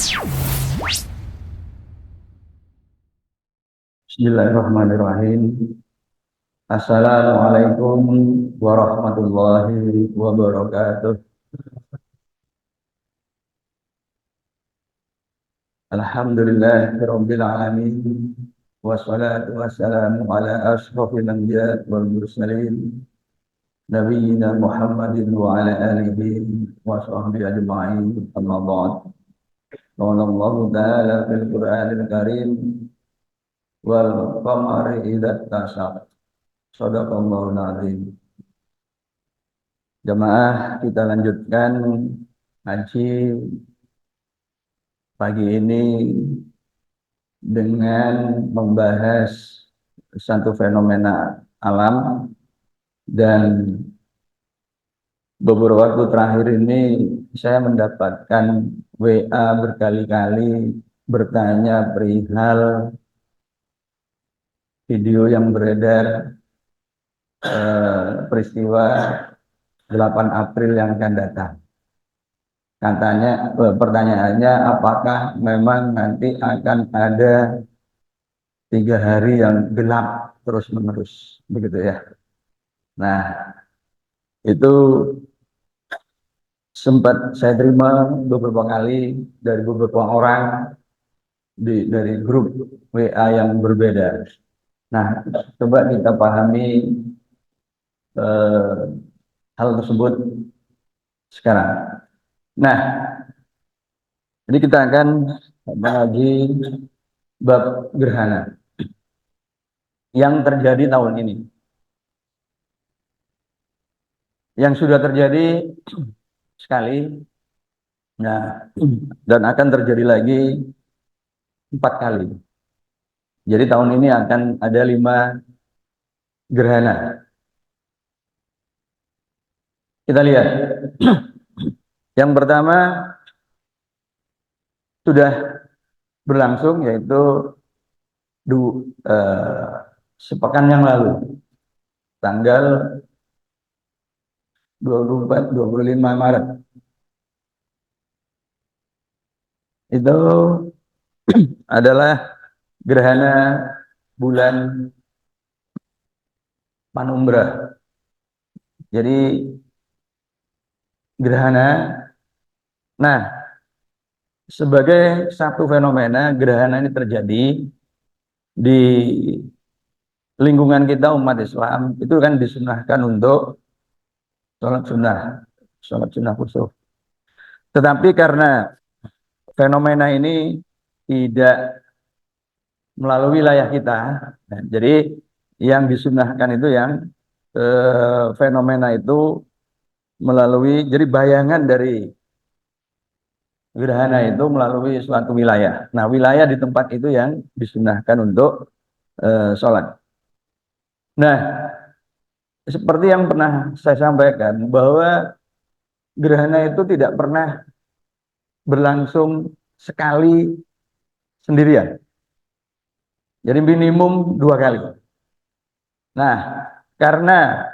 Bismillahirrahmanirrahim. Assalamualaikum warahmatullahi wabarakatuh. Alhamdulillahirabbil alamin. Wassalatu wassalamu ala asyrofil anbiya'i wal mursalin nabiyyina Muhammadin wa ala alihi wa sahbihi ajma'in. Amma ba'd. Qala Allah ta'ala fil Qur'anil Karim wal qamari idza tasaq. Shadaqallahul azim. Jamaah, kita lanjutkan ngaji pagi ini dengan membahas satu fenomena alam, dan beberapa waktu terakhir ini saya mendapatkan WA berkali-kali bertanya perihal video yang beredar peristiwa 8 April yang akan datang. Katanya, pertanyaannya, apakah memang nanti akan ada 3 hari yang gelap terus-menerus, begitu ya? Nah, itu sempat saya terima beberapa kali dari beberapa orang dari grup WA yang berbeda. Nah, coba kita pahami hal tersebut sekarang. Nah, jadi kita akan mengaji bab gerhana yang terjadi tahun ini, yang sudah terjadi sekali, nah, dan akan terjadi lagi 4 kali. Jadi tahun ini akan ada 5 gerhana. Kita lihat. Yang pertama sudah berlangsung, yaitu sepekan yang lalu, tanggal 24-25 Maret. Itu adalah gerhana bulan Penumbra. Jadi gerhana, nah, sebagai satu fenomena, gerhana ini terjadi di lingkungan kita umat Islam, itu kan disunahkan untuk sholat sunnah khusus. Tetapi karena fenomena ini tidak melalui wilayah kita, nah, jadi yang disunahkan itu yang fenomena itu melalui, jadi bayangan dari gerhana itu melalui suatu wilayah. Nah, wilayah di tempat itu yang disunahkan untuk sholat. Nah, seperti yang pernah saya sampaikan, bahwa gerhana itu tidak pernah berlangsung sekali sendirian. Jadi minimum 2 kali. Nah, karena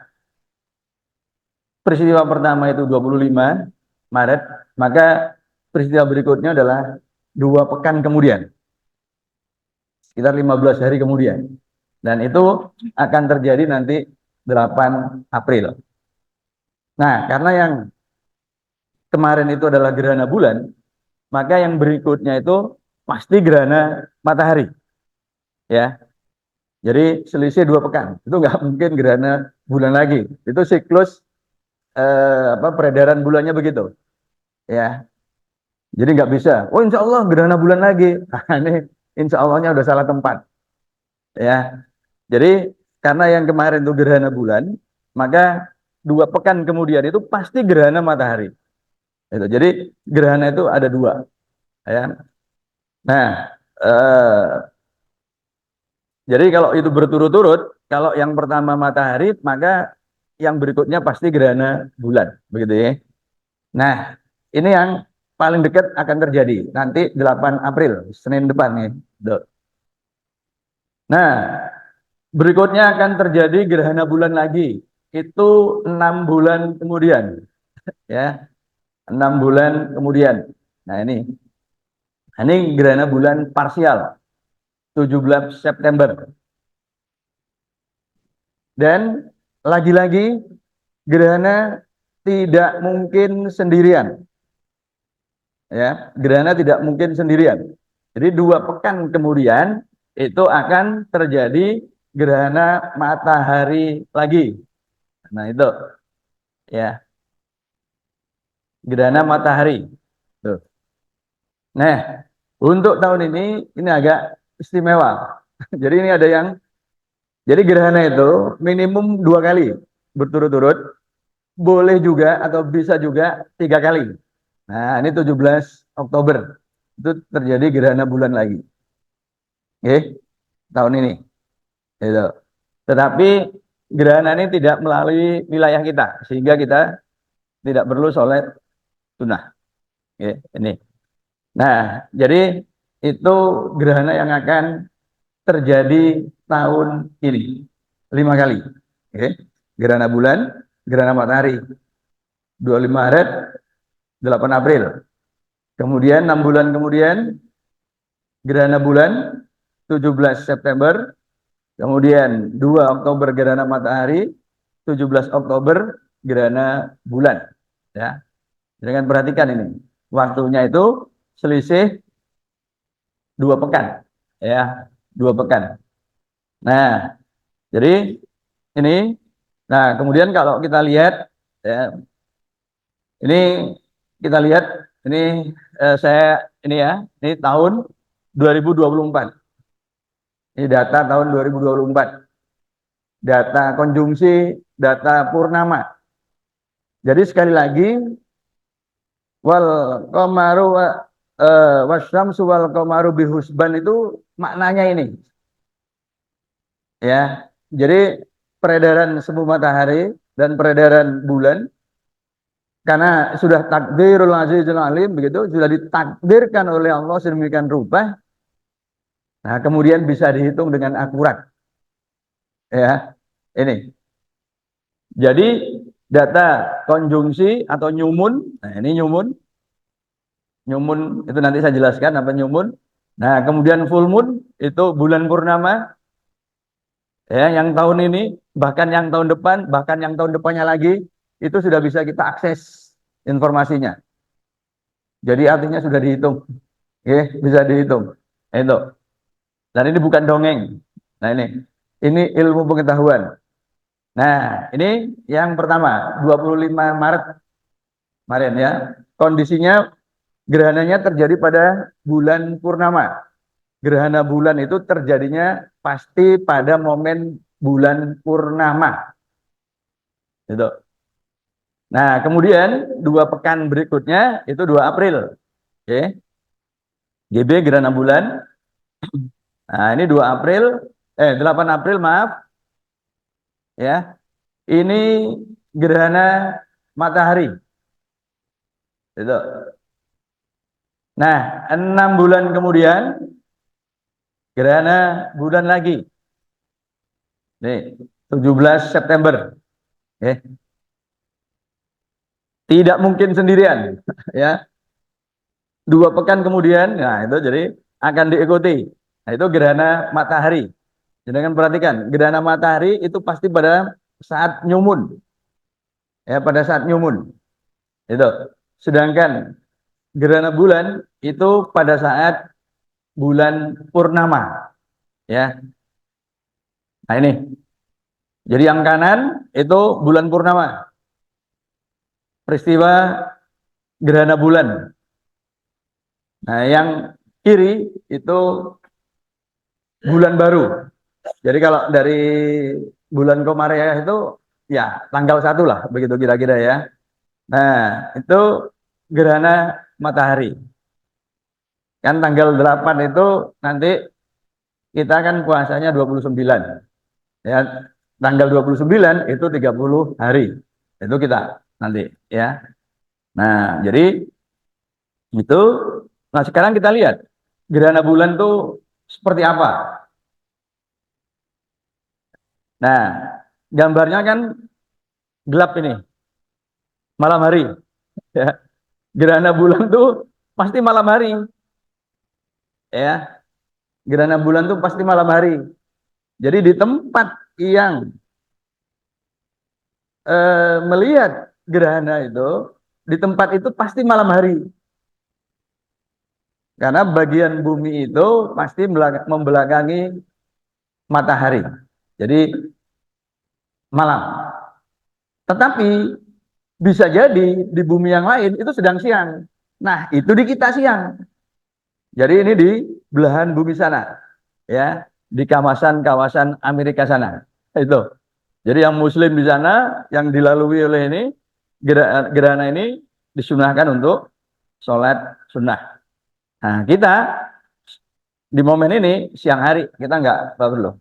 peristiwa pertama itu 25 Maret, maka peristiwa berikutnya adalah 2 pekan kemudian, sekitar 15 hari kemudian. Dan itu akan terjadi nanti 8 April. Nah, karena yang kemarin itu adalah gerhana bulan, maka yang berikutnya itu pasti gerhana matahari. Ya, jadi selisih 2 pekan. Itu nggak mungkin gerhana bulan lagi. Itu siklus peredaran bulannya begitu. Ya, jadi nggak bisa. Oh, insya Allah gerhana bulan lagi. Nah, ini insya Allahnya udah salah tempat. Ya, jadi karena yang kemarin itu gerhana bulan, maka 2 pekan kemudian itu pasti gerhana matahari. Itu. Jadi gerhana itu ada 2. Ya. Nah, jadi kalau itu berturut-turut, kalau yang pertama matahari, maka yang berikutnya pasti gerhana bulan, begitu ya. Nah, ini yang paling dekat akan terjadi nanti 8 April, Senin depan nih. Nah, berikutnya akan terjadi gerhana bulan lagi. Itu 6 bulan kemudian, ya, 6 bulan kemudian. Nah, ini Ini gerhana bulan parsial 17 September. Dan lagi-lagi gerhana tidak mungkin sendirian. Ya, gerhana tidak mungkin sendirian. Jadi 2 pekan kemudian itu akan terjadi gerhana matahari lagi. Nah, itu ya, gerhana matahari. Tuh. Nah, untuk tahun ini agak istimewa. Jadi ini ada yang, jadi gerhana itu minimum 2 kali berturut-turut, boleh juga atau bisa juga 3 kali. Nah, ini 17 Oktober itu terjadi gerhana bulan lagi. Oke, tahun ini. Itu. Tetapi gerhana ini tidak melalui wilayah kita, sehingga kita tidak perlu sholat sunnah. Oke, ini. Nah, jadi itu gerhana yang akan terjadi tahun ini 5 kali. Oke. Gerhana bulan, gerhana matahari 25 Maret, 8 April. Kemudian 6 bulan kemudian gerhana bulan 17 September, kemudian 2 Oktober gerhana matahari, 17 Oktober gerhana bulan. Ya, dengan perhatikan ini, waktunya itu selisih 2 pekan, ya, 2 pekan. Nah, jadi ini, nah kemudian kalau kita lihat, ya, ini kita lihat ini saya ini ya, ini tahun 2024. Ini data tahun 2024. Data konjungsi, data purnama. Jadi sekali lagi, wal qamaru wasyamsu wal qamaru bihusban itu maknanya ini. Ya. Jadi peredaran semu matahari dan peredaran bulan karena sudah takdirul azizul alim, begitu, sudah ditakdirkan oleh Allah sedemikian rupa. Nah, kemudian bisa dihitung dengan akurat. Ya. Ini. Jadi data konjungsi atau nyumun, nah ini nyumun, nyumun itu nanti saya jelaskan apa nyumun. Nah, kemudian full moon itu bulan purnama, ya, yang tahun ini, bahkan yang tahun depan, bahkan yang tahun depannya lagi, itu sudah bisa kita akses informasinya. Jadi artinya sudah dihitung, ya, bisa dihitung. Itu. Dan ini bukan dongeng. Nah, ini ilmu pengetahuan. Nah, ini yang pertama, 25 Maret kemarin ya. Kondisinya gerhananya terjadi pada bulan purnama. Gerhana bulan itu terjadinya pasti pada momen bulan purnama. Itu. Nah, kemudian 2 pekan berikutnya itu 2 April. Oke. GB gerhana bulan. Nah, ini 2 April, 8 April, maaf. Ya. Ini gerhana matahari. Itu. Nah, 6 bulan kemudian gerhana bulan lagi. Nih, 17 September. Ya. Tidak mungkin sendirian, ya. 2 pekan kemudian, nah itu jadi akan diikuti. Nah, itu gerhana matahari. Jangan perhatikan, gerhana matahari itu pasti pada saat nyumun, ya, pada saat nyumun. Itu. Sedangkan gerhana bulan itu pada saat bulan purnama, ya. Nah, ini. Jadi yang kanan itu bulan purnama. Peristiwa gerhana bulan. Nah, yang kiri itu bulan baru. Jadi kalau dari bulan Komariah itu ya tanggal 1 lah, begitu kira-kira ya. Nah, itu gerhana matahari. Kan tanggal 8 itu nanti kita kan puasanya 29. Ya, tanggal 29 itu 30 hari. Itu kita nanti ya. Nah, jadi itu, nah sekarang kita lihat gerhana bulan tuh seperti apa. Nah, gambarnya kan gelap ini, malam hari. Ya. Gerhana bulan tuh pasti malam hari. ya. Gerhana bulan itu pasti malam hari. Jadi di tempat yang melihat gerhana itu, di tempat itu pasti malam hari. Karena bagian bumi itu pasti membelakangi matahari. Jadi malam. Tetapi bisa jadi di bumi yang lain itu sedang siang. Nah, itu di kita siang. Jadi ini di belahan bumi sana, ya, di kawasan-kawasan Amerika sana. Itu. Jadi yang Muslim di sana, yang dilalui oleh ini gerhana ini disunahkan untuk sholat sunnah. Nah, kita di momen ini siang hari kita nggak perlu.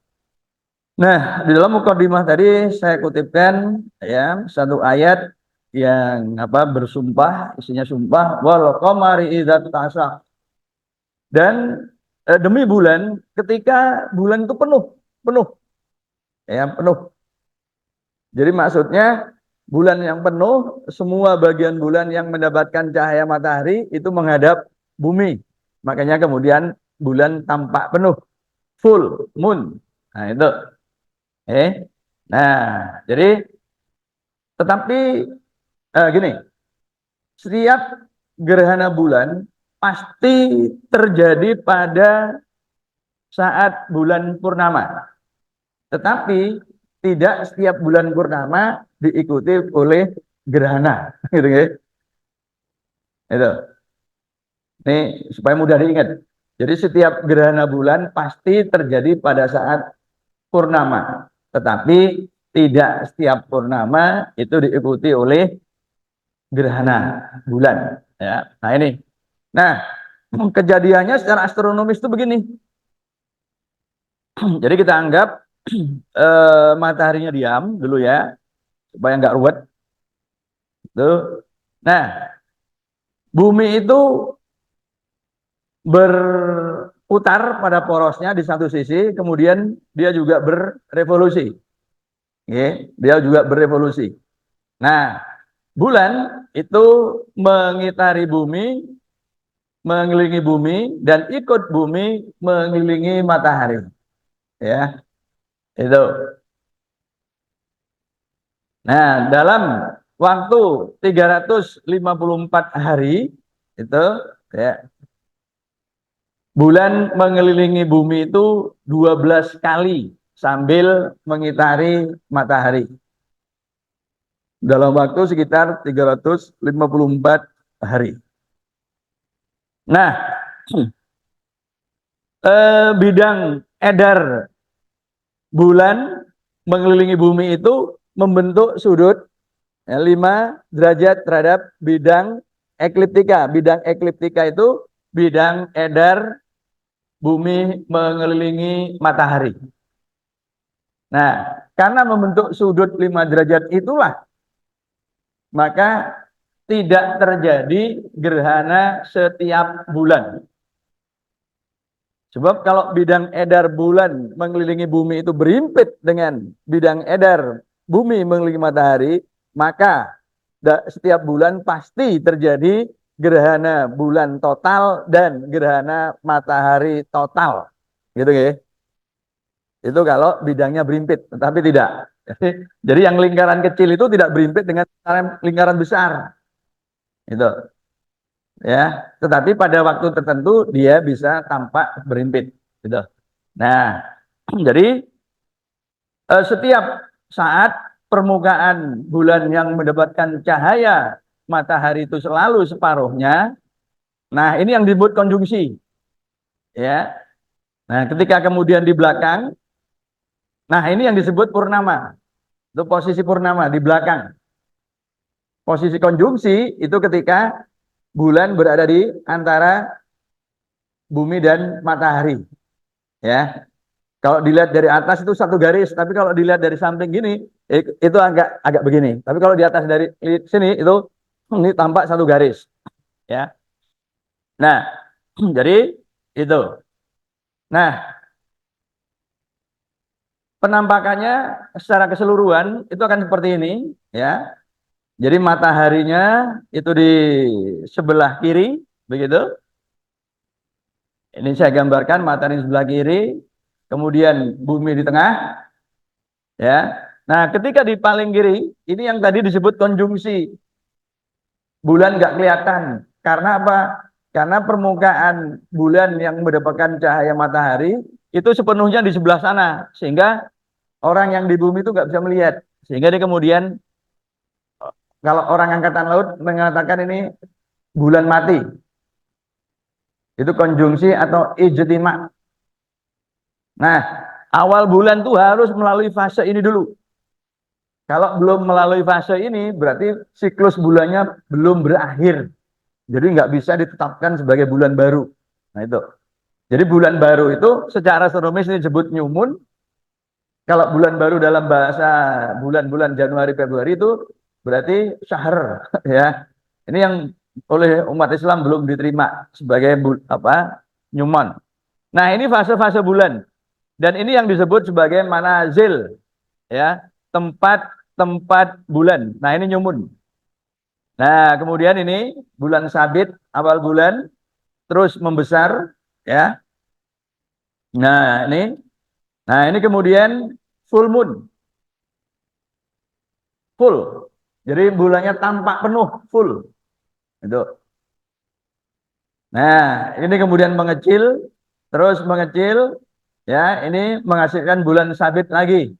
Nah, di dalam mukadimah tadi saya kutipkan ya satu ayat yang apa bersumpah, isinya sumpah wal qamari idza tasaq. Dan demi bulan ketika bulan itu penuh, penuh ya, penuh. Jadi maksudnya bulan yang penuh, semua bagian bulan yang mendapatkan cahaya matahari itu menghadap bumi. Makanya kemudian bulan tampak penuh, full moon. Nah, itu. Nah, jadi tetapi gini, setiap gerhana bulan pasti terjadi pada saat bulan purnama. Tetapi tidak setiap bulan purnama diikuti oleh gerhana, gitu ya. Itu. Ini supaya mudah diingat. Jadi setiap gerhana bulan pasti terjadi pada saat purnama. Tetapi tidak setiap purnama itu diikuti oleh gerhana bulan. Ya. Nah ini. Nah, kejadiannya secara astronomis itu begini. Jadi kita anggap mataharinya diam dulu ya, supaya nggak ruwet. Tuh. Nah, bumi itu berputar pada porosnya di satu sisi, kemudian dia juga berevolusi. Oke, dia juga berevolusi. Nah, bulan itu mengitari bumi, mengelilingi bumi, dan ikut bumi mengelilingi matahari. Ya, itu. Nah, dalam waktu 354 hari itu ya, bulan mengelilingi bumi itu 12 kali sambil mengitari matahari. Dalam waktu sekitar 354 hari. Nah, bidang edar bulan mengelilingi bumi itu membentuk sudut 5 derajat terhadap bidang ekliptika. Bidang ekliptika itu bidang edar bumi mengelilingi matahari. Nah, karena membentuk sudut 5 derajat itulah, maka tidak terjadi gerhana setiap bulan. Sebab kalau bidang edar bulan mengelilingi bumi itu berimpit dengan bidang edar bumi mengelilingi matahari, maka setiap bulan pasti terjadi gerhana bulan total dan gerhana matahari total. Gitu ya. Itu kalau bidangnya berimpit, tetapi tidak. Jadi yang lingkaran kecil itu tidak berimpit dengan lingkaran besar. Itu. Ya, tetapi pada waktu tertentu dia bisa tampak berimpit. Gitu. Nah, jadi setiap saat permukaan bulan yang mendapatkan cahaya matahari itu selalu separuhnya. Nah, ini yang disebut konjungsi. Ya. Nah, ketika kemudian di belakang, nah ini yang disebut purnama. Itu posisi purnama di belakang. Posisi konjungsi itu ketika bulan berada di antara bumi dan matahari. Ya. Kalau dilihat dari atas itu satu garis, tapi kalau dilihat dari samping gini, itu agak begini. Tapi kalau di atas dari sini itu ini tampak satu garis. Ya. Nah, jadi itu. Nah, penampakannya secara keseluruhan itu akan seperti ini, ya. Jadi mataharinya itu di sebelah kiri, begitu. Ini saya gambarkan matahari sebelah kiri, kemudian bumi di tengah, ya. Nah, ketika di paling kiri, ini yang tadi disebut konjungsi. Bulan nggak kelihatan. Karena apa? Karena permukaan bulan yang mendapatkan cahaya matahari itu sepenuhnya di sebelah sana, sehingga orang yang di bumi itu nggak bisa melihat. Sehingga dia kemudian, kalau orang angkatan laut mengatakan ini bulan mati, itu konjungsi atau ijtima. Nah, awal bulan tuh harus melalui fase ini dulu. Kalau belum melalui fase ini, berarti siklus bulannya belum berakhir. Jadi nggak bisa ditetapkan sebagai bulan baru. Nah itu. Jadi bulan baru itu secara astronomis ini disebut new moon. Kalau bulan baru dalam bahasa bulan-bulan Januari Februari itu berarti syahr ya. Ini yang oleh umat Islam belum diterima sebagai new moon. Nah, ini fase-fase bulan. Dan ini yang disebut sebagai manazil ya, tempat-tempat bulan. Nah, ini new moon. Nah, kemudian ini bulan sabit, awal bulan, terus membesar, ya. Nah, ini kemudian full moon, full. Jadi bulannya tampak penuh, full. Itu. Nah, ini kemudian mengecil, terus mengecil, ya. Ini menghasilkan bulan sabit lagi,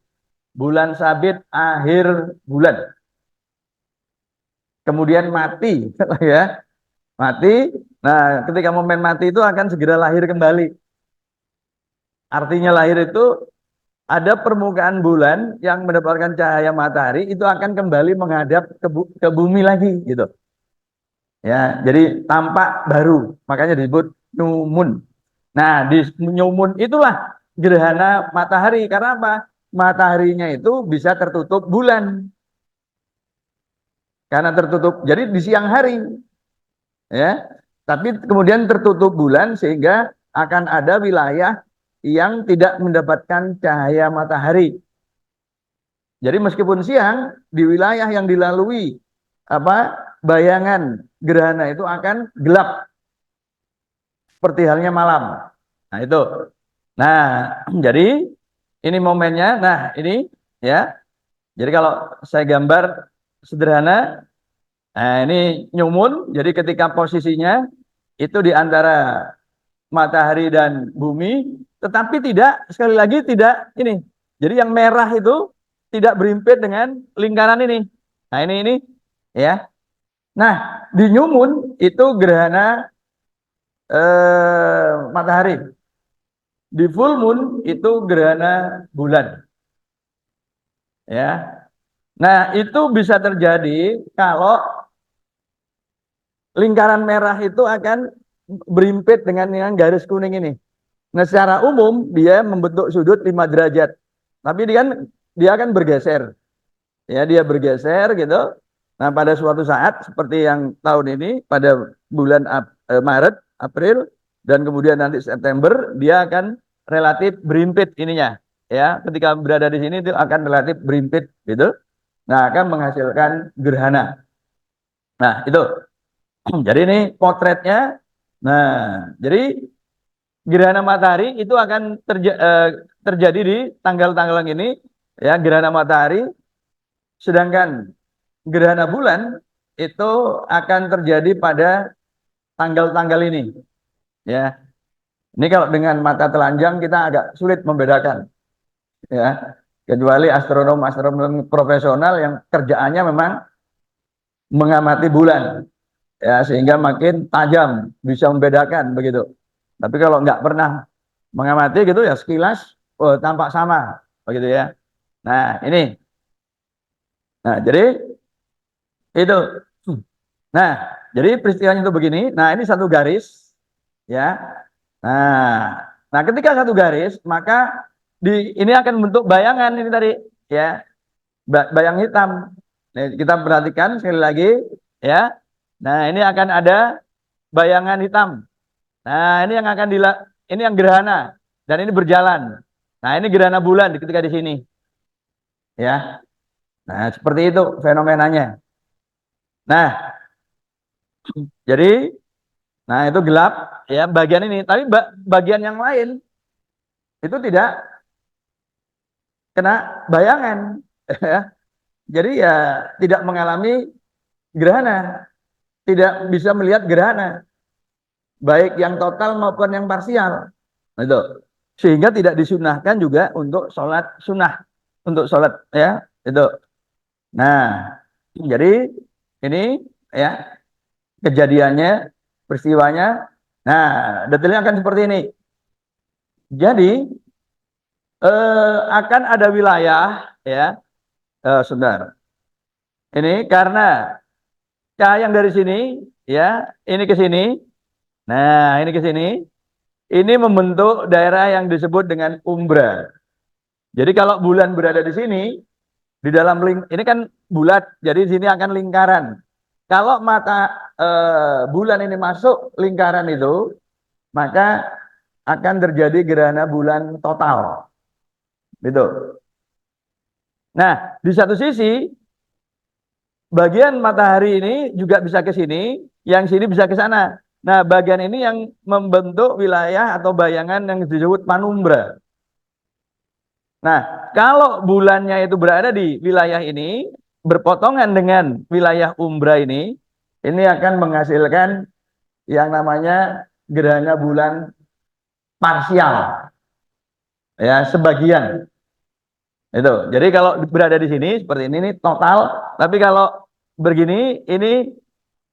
bulan sabit akhir bulan. Kemudian mati, ya, mati. Nah, ketika momen mati itu akan segera lahir kembali. Artinya lahir itu ada permukaan bulan yang mendapatkan cahaya matahari itu akan kembali menghadap ke bumi lagi gitu. Ya, jadi tampak baru, makanya disebut new moon. Nah, di new moon itulah gerhana matahari karena apa? Mataharinya itu bisa tertutup bulan. Karena tertutup. Jadi di siang hari, ya. Tapi kemudian tertutup bulan sehingga akan ada wilayah yang tidak mendapatkan cahaya matahari. Jadi meskipun siang, di wilayah yang dilalui bayangan gerhana itu akan gelap seperti halnya malam. Nah, itu. Nah, jadi ini momennya. Nah, ini ya. Jadi kalau saya gambar sederhana, nah ini new moon. Jadi ketika posisinya itu di antara matahari dan bumi, tetapi tidak, sekali lagi tidak ini. Jadi yang merah itu tidak berimpit dengan lingkaran ini. Nah, ini ya. Nah, di new moon itu gerhana matahari. Di full moon itu gerhana bulan. Ya. Nah, itu bisa terjadi kalau lingkaran merah itu akan berimpit dengan yang garis kuning ini. Nah, secara umum dia membentuk sudut 5 derajat. Tapi dia akan bergeser. Ya, dia bergeser gitu. Nah, pada suatu saat seperti yang tahun ini pada bulan Maret, April dan kemudian nanti September dia akan relatif berimpit ininya. Ya, ketika berada di sini itu akan relatif berimpit gitu. Nah, akan menghasilkan gerhana. Nah, itu. Jadi ini potretnya. Nah, jadi gerhana matahari itu akan terjadi di tanggal-tanggal ini ya, gerhana matahari, sedangkan gerhana bulan itu akan terjadi pada tanggal-tanggal ini ya. Ini kalau dengan mata telanjang kita agak sulit membedakan ya, kecuali astronom profesional yang kerjaannya memang mengamati bulan ya, sehingga makin tajam bisa membedakan begitu. Tapi kalau nggak pernah mengamati gitu ya sekilas, oh, tampak sama begitu ya. Nah, ini. Nah, jadi itu. Nah, jadi peristiwanya itu begini. Nah, ini satu garis ya. Nah, ketika satu garis, maka ini akan membentuk bayangan ini tadi ya. Bayang hitam. Nah, kita perhatikan sekali lagi ya. Nah, ini akan ada bayangan hitam. Nah, ini yang ini yang gerhana dan ini berjalan. Nah, ini gerhana bulan ketika di sini. Ya. Nah, seperti itu fenomenanya. Nah, jadi Nah, itu gelap ya bagian ini, tapi bagian yang lain itu tidak kena bayangan ya. Jadi ya tidak mengalami gerhana, tidak bisa melihat gerhana, baik yang total maupun yang parsial. Itu. Sehingga tidak disunahkan juga untuk sholat sunnah, untuk sholat ya itu. Nah, jadi ini ya kejadiannya, peristiwanya. Nah, detailnya akan seperti ini. Jadi akan ada wilayah ya, sebentar. Ini karena cahaya yang dari sini ya, ini ke sini. Nah, ini ke sini. Ini membentuk daerah yang disebut dengan umbra. Jadi kalau bulan berada di sini, di dalam ini kan bulat, jadi di sini akan lingkaran. Kalau mata bulan ini masuk lingkaran itu, maka akan terjadi gerhana bulan total. Gitu. Nah, di satu sisi bagian matahari ini juga bisa ke sini, yang sini bisa ke sana. Nah, bagian ini yang membentuk wilayah atau bayangan yang disebut panumbra. Nah, kalau bulannya itu berada di wilayah ini, berpotongan dengan wilayah umbra ini akan menghasilkan yang namanya gerhana bulan parsial, ya sebagian. Itu. Jadi kalau berada di sini seperti ini total, tapi kalau begini ini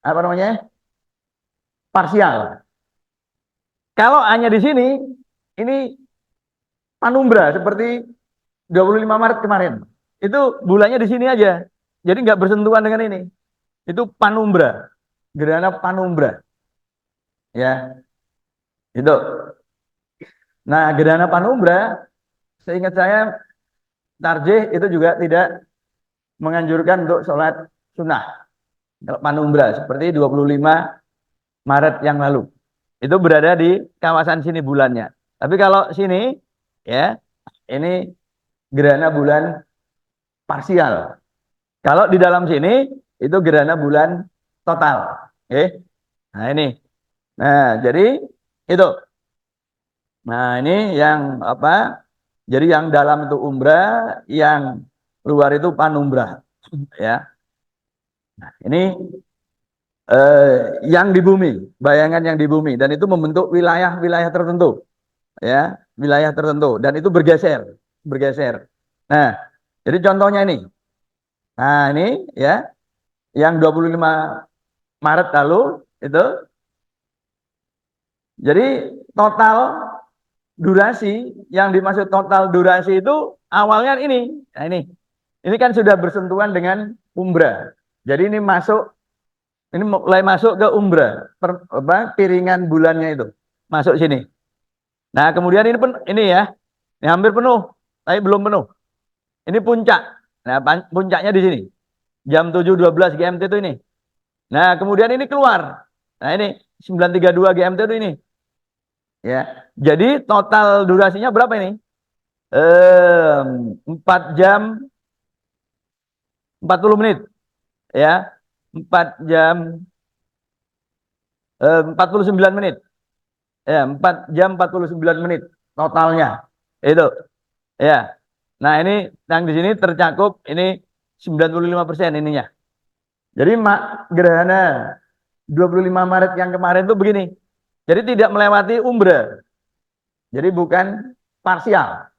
apa namanya? Parsial. Kalau hanya di sini ini panumbra seperti 25 Maret kemarin. Itu bulannya di sini aja. Jadi nggak bersentuhan dengan ini. Itu panumbra. Gerhana panumbra. Ya, itu. Nah, gerhana panumbra seingat saya tarjih itu juga tidak menganjurkan untuk sholat sunnah. Kalau panumbra seperti 25 Maret yang lalu. Itu berada di kawasan sini bulannya. Tapi kalau sini ya, ini gerhana bulan parsial. Kalau di dalam sini itu gerhana bulan total. Oke. Nah, ini. Nah, jadi itu. Nah, ini yang apa? Jadi yang dalam itu umbra, yang luar itu panumbra, ya. Nah, ini yang di bumi, bayangan yang di bumi, dan itu membentuk wilayah-wilayah tertentu, ya, wilayah tertentu, dan itu bergeser, bergeser. Nah, jadi contohnya ini. Nah, ini ya, yang 25 Maret lalu itu, jadi total durasi yang dimaksud total durasi itu awalnya ini. Nah, ini kan sudah bersentuhan dengan umbra. Jadi ini mulai masuk ke umbra, piringan bulannya itu masuk sini. Nah, kemudian ini pun ini ya, ini hampir penuh, tapi belum penuh. Ini puncak. Nah, puncaknya di sini. Jam 7.12 GMT itu ini. Nah, kemudian ini keluar. Nah, ini 9.32 GMT itu ini. Ya. Jadi total durasinya berapa ini? 4 jam 40 menit ya. 4 jam 49 menit. Ya, 4 jam 49 menit totalnya. Itu. Ya. Nah, ini yang di sini tercakup ini 95% ininya. Jadi gerhana 25 Maret yang kemarin itu begini. Jadi tidak melewati umbra. Jadi bukan parsial.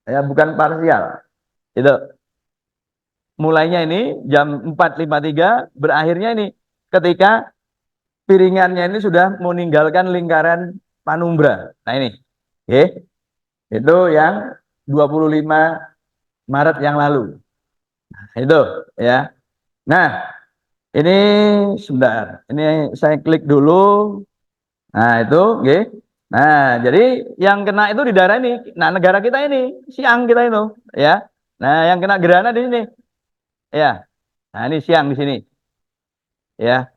Ya, bukan parsial. Itu. Mulainya ini jam 4.53, berakhirnya ini ketika piringannya ini sudah meninggalkan lingkaran panumbra. Nah, ini. Oke. Itu yang 25 Maret yang lalu. Nah, itu ya. Nah, ini sebentar. Ini saya klik dulu. Nah, itu, oke. Nah, jadi yang kena itu di daerah ini. Nah, negara kita ini, siang kita itu, ya. Nah, yang kena gerhana di sini, ya. Nah, ini siang di sini, ya.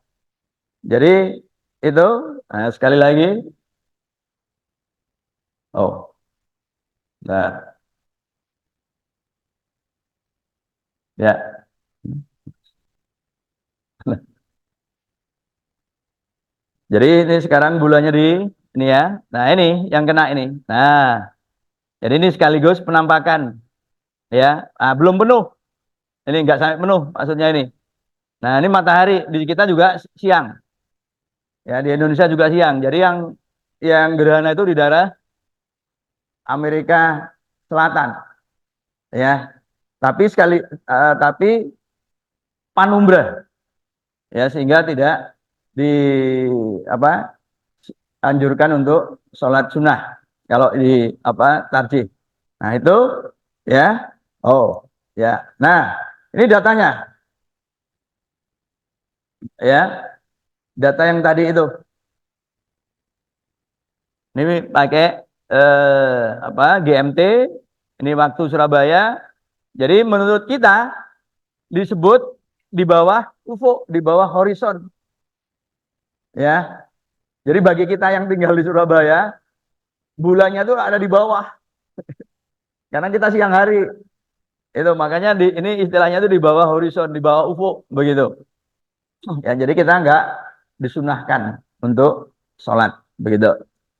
Jadi itu, nah, sekali lagi. Oh, nah, ya. Jadi ini sekarang bulannya di ini ya. Nah, ini yang kena ini. Nah, jadi ini sekaligus penampakan ya. Ah, belum penuh. Ini enggak sampai penuh maksudnya ini. Nah, ini matahari di kita juga siang. Ya, di Indonesia juga siang. Jadi yang gerhana itu di daerah Amerika Selatan ya. Tapi panumbra ya sehingga tidak di apa anjurkan untuk sholat sunnah kalau di apa tarjih. Nah itu ya, oh ya. Nah ini datanya ya, data yang tadi itu. Ini pakai apa GMT. Ini waktu Surabaya. Jadi menurut kita disebut di bawah UFO, di bawah horizon. Ya, jadi bagi kita yang tinggal di Surabaya, bulannya tuh ada di bawah karena kita siang hari. Itu makanya ini istilahnya itu di bawah horizon, di bawah UFO begitu. Ya, jadi kita nggak disunahkan untuk sholat begitu.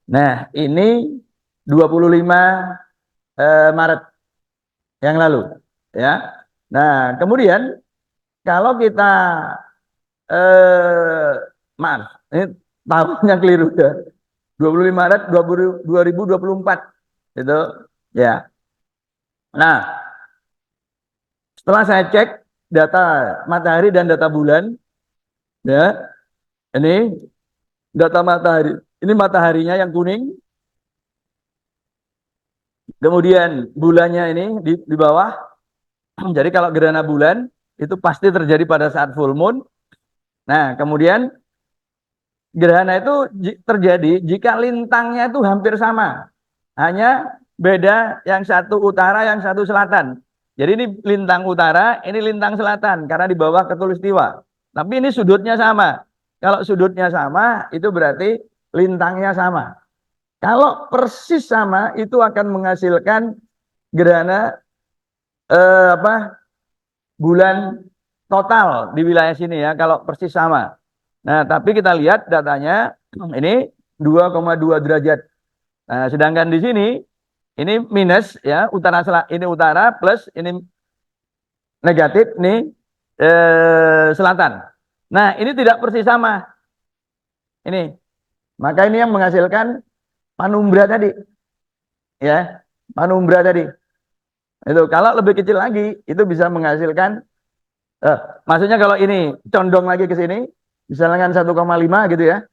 Nah, ini 25 Maret yang lalu ya. Nah, kemudian kalau kita maaf, ini tahunnya keliru ya. 25 Maret 2024 itu ya. Nah, setelah saya cek data matahari dan data bulan ya, ini data matahari. Ini mataharinya yang kuning, kemudian bulannya ini di bawah. Jadi kalau gerhana bulan itu pasti terjadi pada saat full moon. Nah, kemudian gerhana itu terjadi jika lintangnya itu hampir sama. Hanya beda yang satu utara, yang satu selatan. Jadi ini lintang utara, ini lintang selatan karena di bawah khatulistiwa. Tapi ini sudutnya sama. Kalau sudutnya sama, itu berarti lintangnya sama. Kalau persis sama, itu akan menghasilkan gerhana apa bulan total di wilayah sini ya. Kalau persis sama. Nah, tapi kita lihat datanya ini 2,2 derajat. Nah, sedangkan di sini ini minus ya, ini utara plus ini negatif nih selatan. Nah, ini tidak persis sama. Ini. Maka ini yang menghasilkan panumbra tadi ya. Panumbra tadi. Itu kalau lebih kecil lagi itu bisa menghasilkan eh, maksudnya kalau ini condong lagi ke sini misalkan 1,5 gitu ya.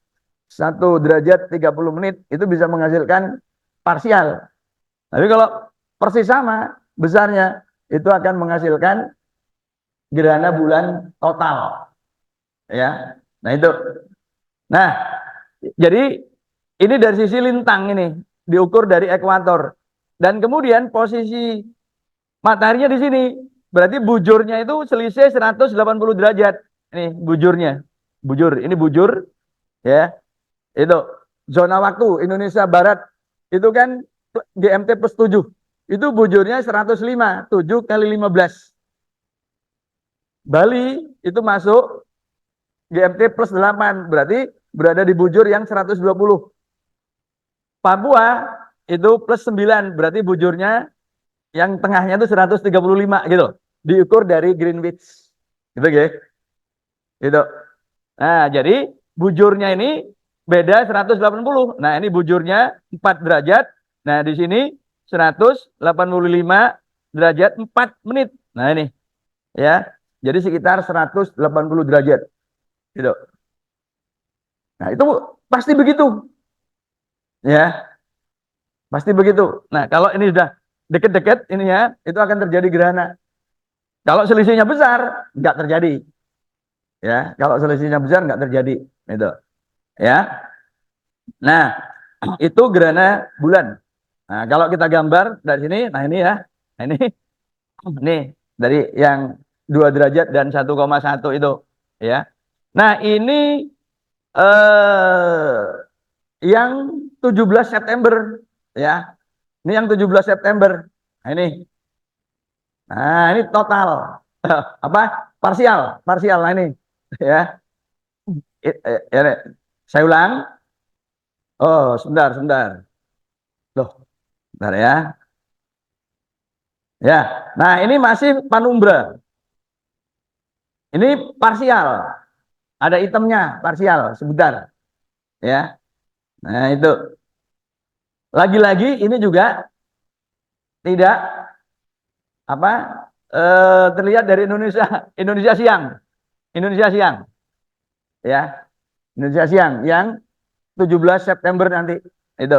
1 derajat 30 menit itu bisa menghasilkan parsial. Tapi kalau persis sama besarnya itu akan menghasilkan gerhana bulan total ya. Nah itu. Nah, jadi ini dari sisi lintang ini diukur dari ekuator. Dan kemudian posisi mataharinya di sini. Berarti bujurnya itu selisih 180 derajat. Ini bujurnya. Bujur, ini bujur ya. Itu zona waktu Indonesia Barat itu kan GMT plus 7. Itu bujurnya 105, 7 kali 15. Bali itu masuk GMT plus 8, berarti berada di bujur yang 120. Papua itu plus 9, berarti bujurnya yang tengahnya itu 135 gitu. Diukur dari Greenwich. Gitu ya. Gitu. Nah, jadi bujurnya ini beda 180. Nah, ini bujurnya 4 derajat. Nah, di sini 185 derajat 4 menit. Nah, ini ya. Jadi sekitar 180 derajat. Gitu. Nah, itu pasti begitu. Ya, pasti begitu. Nah, kalau ini sudah deket-deket ini ya, itu akan terjadi gerhana. Kalau selisihnya besar, nggak terjadi. Ya, kalau selisihnya besar nggak terjadi. Itu. Ya. Nah, itu gerhana bulan. Nah, kalau kita gambar dari sini, nah ini ya, nah ini dari yang 2 derajat dan 1,1 itu, ya. Nah, ini yang 17 September, ya. Ini yang 17 September. Nah, ini. Nah, ini total apa? Parsial, parsial. Nah, ini, ya. Ya, Saya ulang. Oh, sebentar, sebentar. Loh, sebentar ya. Ya. Nah, ini masih panumbra. Ini parsial. Ada itemnya, parsial. Sebentar. Ya. Nah, itu. Lagi-lagi ini juga tidak apa terlihat dari Indonesia. Indonesia siang. Indonesia siang. Ya. Indonesia siang yang 17 September nanti. Itu.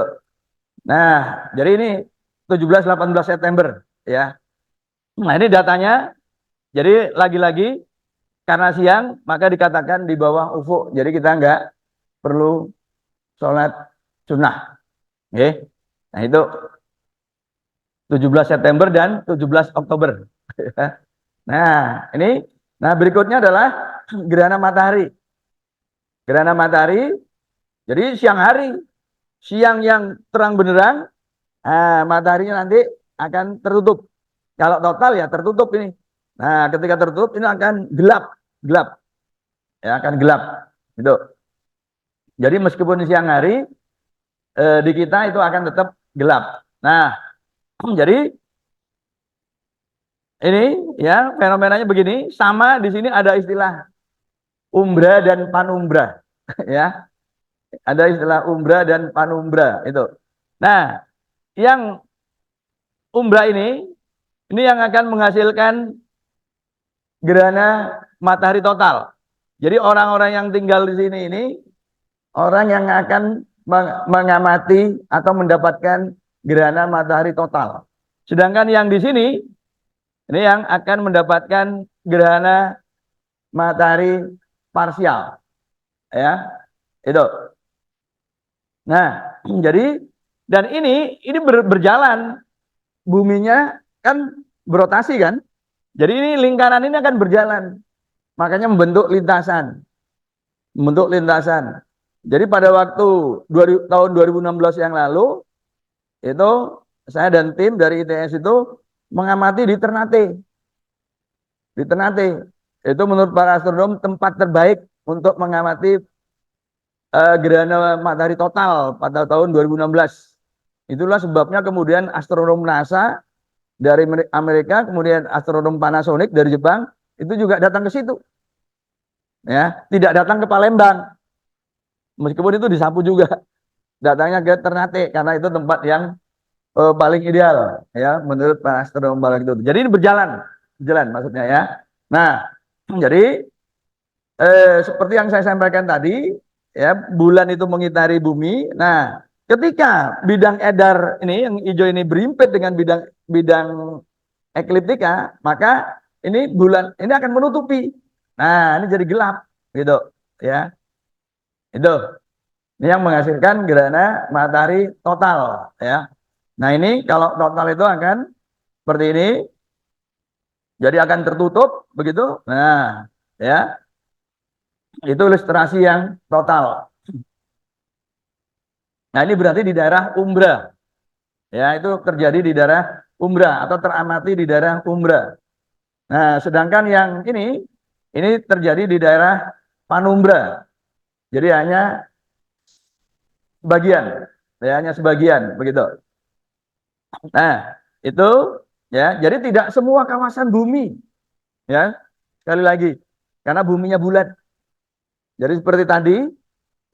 Nah, jadi ini 17-18 September ya. Nah, ini datanya. Jadi lagi-lagi karena siang maka dikatakan di bawah ufuk. Jadi kita nggak perlu sholat sunnah. Oke. Nah, itu 17 September dan 17 Oktober. Nah, ini berikutnya adalah gerhana matahari. Gerhana matahari jadi siang hari, siang yang terang benderang, mataharinya nanti akan tertutup. Kalau total ya tertutup ini. Nah, ketika tertutup ini akan gelap, gelap. Ya, akan gelap. Itu. Jadi meskipun siang hari di kita itu akan tetap gelap. Nah, jadi ini ya fenomenanya begini, sama di sini ada istilah umbra dan panumbra ya. Ada istilah umbra dan panumbra itu. Nah, yang umbra ini yang akan menghasilkan gerhana matahari total. Jadi orang-orang yang tinggal di sini ini orang yang akan mengamati atau mendapatkan gerhana matahari total. Sedangkan yang di sini ini yang akan mendapatkan gerhana matahari parsial. Ya, itu. Nah, jadi dan ini berjalan, buminya kan berotasi kan. Jadi ini lingkaran ini akan berjalan. Makanya membentuk lintasan. Membentuk lintasan. Jadi pada waktu tahun 2016 yang lalu itu saya dan tim dari ITS itu mengamati di Ternate. Di Ternate. Itu menurut para astronom tempat terbaik untuk mengamati gerhana matahari total pada tahun 2016. Itulah sebabnya kemudian astronom NASA dari Amerika, kemudian astronom Panasonic dari Jepang itu juga datang ke situ. Ya, tidak datang ke Palembang. Meskipun itu disapu juga. Datangnya ke Ternate karena itu tempat yang paling ideal ya menurut para astronom itu. Jadi ini berjalan, berjalan maksudnya ya. Nah, jadi seperti yang saya sampaikan tadi, ya bulan itu mengitari bumi. Nah, ketika bidang edar ini yang hijau ini berimpit dengan bidang ekliptika, maka ini bulan ini akan menutupi. Nah, ini jadi gelap, gitu, ya. Itu, ini yang menghasilkan gerhana matahari total, ya. Nah, ini kalau total itu akan seperti ini, jadi akan tertutup, begitu. Nah, ya. Itu ilustrasi yang total. Nah, ini berarti di daerah umbra. Ya, itu terjadi di daerah umbra atau teramati di daerah umbra. Nah, sedangkan yang ini terjadi di daerah panumbra. Jadi hanya bagian, ya, hanya sebagian begitu. Nah, itu ya, jadi tidak semua kawasan bumi, ya. Sekali lagi, karena buminya bulat. Jadi seperti tadi,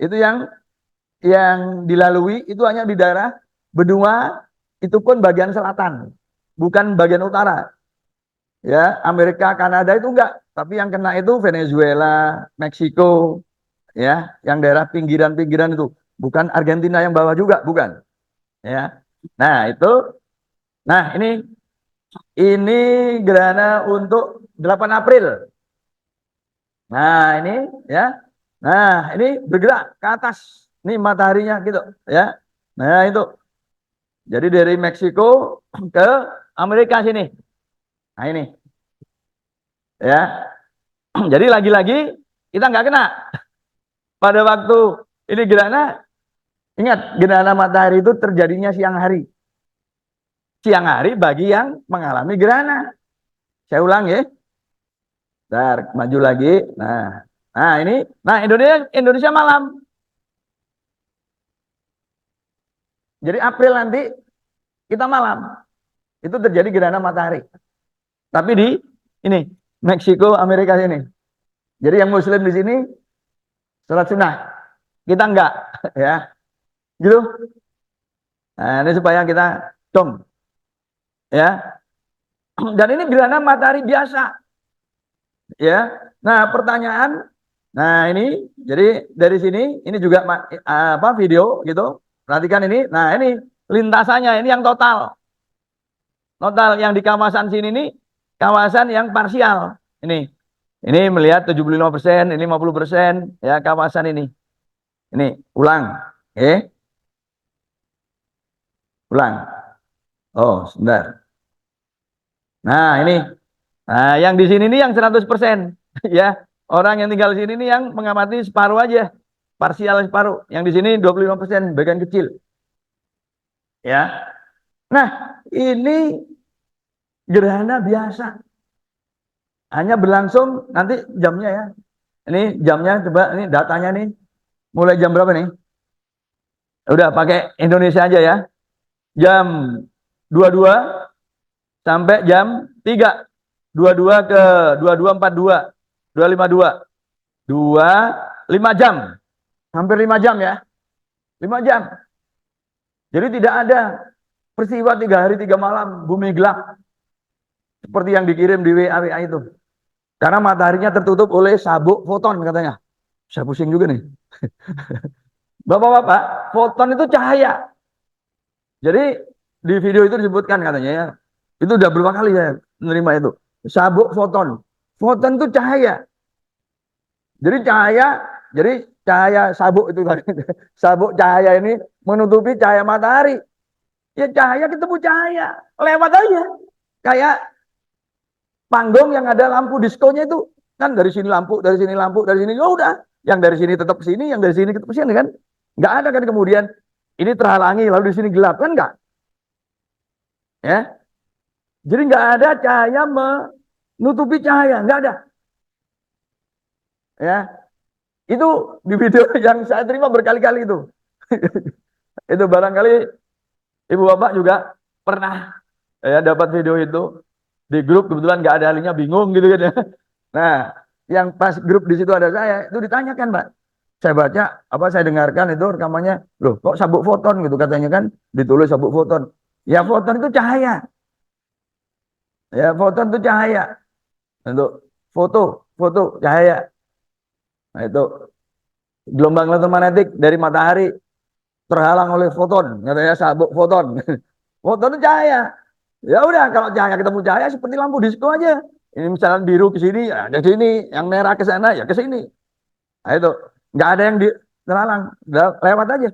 itu yang dilalui itu hanya di daerah benua, itu pun bagian selatan, bukan bagian utara. Ya, Amerika, Kanada itu enggak, tapi yang kena itu Venezuela, Meksiko, ya, yang daerah pinggiran-pinggiran itu, bukan Argentina yang bawah juga, bukan. Ya, nah itu, nah ini gerhana untuk 8 April. Nah ini, ya, nah ini bergerak ke atas, ini mataharinya gitu, ya. Nah itu, jadi dari Meksiko ke Amerika sini. Nah ini, ya. Jadi lagi-lagi kita nggak kena. Pada waktu ini gerhana, ingat gerhana matahari itu terjadinya siang hari. Siang hari bagi yang mengalami gerhana. Saya ulang ya. Bentar, maju lagi. Nah, Indonesia malam. Jadi April nanti kita malam. Itu terjadi gerhana matahari. Tapi di ini Meksiko, Amerika sini. Jadi yang Muslim di sini sholat sunnah, kita enggak, ya, gitu. Nah, ini supaya kita dong, ya. Dan ini gerhana matahari biasa, ya. Nah, pertanyaan, nah ini, jadi dari sini, ini juga apa video gitu. Perhatikan ini. Nah, ini lintasannya, ini yang total. Total yang di kawasan sini ini kawasan yang parsial. Ini melihat 75%, ini 50% ya kawasan ini. Ini ulang. Ulang. Oh, sebentar. Nah, ini. Nah, yang di sini ini yang 100% ya. Orang yang tinggal di sini ini yang mengamati separuh aja. Parsial separuh. Yang di sini 25%, bagian kecil. Ya. Nah, ini gerhana biasa. Hanya berlangsung nanti jamnya ya. Ini jamnya coba ini datanya nih. Mulai jam berapa nih? Udah pakai Indonesia aja ya. Jam 22 sampai jam 3. 22 ke 22.42. 252. 5 jam. Hampir 5 jam ya. 5 jam. Jadi tidak ada peristiwa 3 hari 3 malam bumi gelap seperti yang dikirim di WA itu. Karena mataharinya tertutup oleh sabuk foton katanya. Saya pusing juga nih. Bapak-bapak, foton itu cahaya. Jadi di video itu disebutkan katanya ya. Itu udah berapa kali saya menerima itu. Sabuk foton. Foton itu cahaya. Jadi cahaya sabuk itu tadi. Sabuk cahaya ini menutupi cahaya matahari. Ya cahaya ketemu cahaya. Lewat aja. Kayak panggung yang ada lampu diskonya itu. Kan dari sini lampu, dari sini lampu, dari sini. Oh udah. Yang dari sini tetap ke sini, yang dari sini tetap ke sini kan. Nggak ada kan kemudian ini terhalangi lalu di sini gelap kan nggak. Ya. Jadi nggak ada cahaya menutupi cahaya. Nggak ada. Ya. Itu di video yang saya terima berkali-kali itu. Itu barangkali ibu bapak juga pernah ya dapat video itu di grup, kebetulan nggak ada ahlinya, bingung gitu kan ya. Nah, yang pas grup di situ ada saya, itu ditanyakan, Pak. Saya baca, apa saya dengarkan itu rekamannya, loh kok sabuk foton gitu katanya kan, ditulis sabuk foton. Ya foton itu cahaya. Ya foton itu cahaya. Untuk foto cahaya. Nah itu gelombang elektromagnetik dari matahari terhalang oleh foton, katanya sabuk foton. Foton itu cahaya. Ya udah kalau cahaya ketemu cahaya seperti lampu disko aja. Ini misalnya biru ke sini, ya ke sini, yang merah ke sana, ya ke sini. Nah itu nggak ada yang terhalang, lewat aja.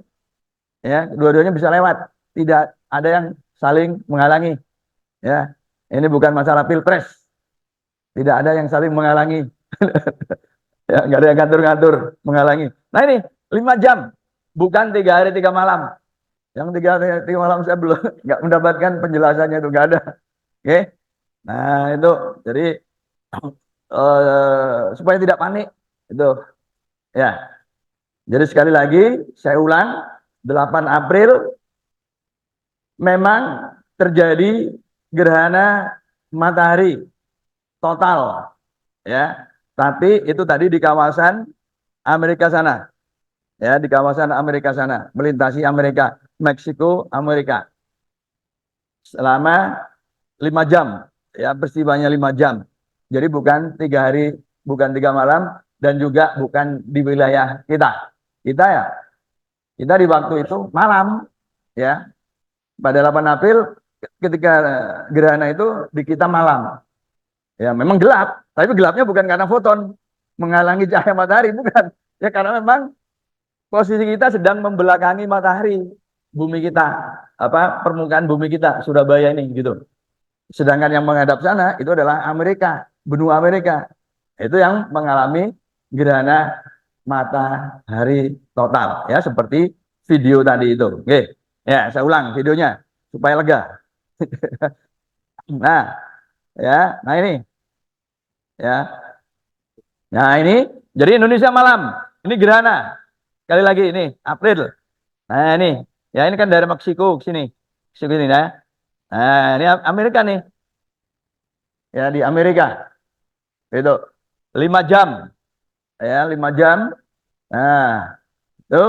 Ya, dua-duanya bisa lewat. Tidak ada yang saling menghalangi. Ya, ini bukan masalah pilpres. Tidak ada yang saling menghalangi. Ya, nggak ada yang ngatur-ngatur menghalangi. Nah ini 5 jam, bukan 3 hari 3 malam. Yang 3 hari 3 malam saya belum nggak mendapatkan penjelasannya itu nggak ada. Oke, nah itu jadi supaya tidak panik itu ya. Jadi sekali lagi saya ulang, 8 April memang terjadi gerhana matahari total ya. Tapi itu tadi di kawasan Amerika sana. Ya, di kawasan Amerika sana, melintasi Amerika, Meksiko, Amerika. Selama 5 jam, ya peristiwanya 5 jam. Jadi bukan 3 hari, bukan 3 malam, dan juga bukan di wilayah kita. Kita di waktu itu malam, ya. Pada 8 April, ketika gerhana itu di kita malam. Ya, memang gelap, tapi gelapnya bukan karena foton menghalangi cahaya matahari, bukan. Ya karena memang posisi kita sedang membelakangi matahari, bumi kita, apa permukaan bumi kita, Surabaya ini gitu. Sedangkan yang menghadap sana itu adalah Amerika, benua Amerika. Itu yang mengalami gerhana matahari total ya seperti video tadi itu. Oke. Ya, saya ulang videonya supaya lega. Nah, ya. Nah ini ya. Nah, ini jadi Indonesia malam. Ini gerhana. Sekali lagi ini April. Nah, ini Ya, ini kan dari Meksiko ke sini. Meksiko ini ya. Nah, ini Amerika nih. Ya, di Amerika. Itu 5 jam. Ya, 5 jam. Nah, itu.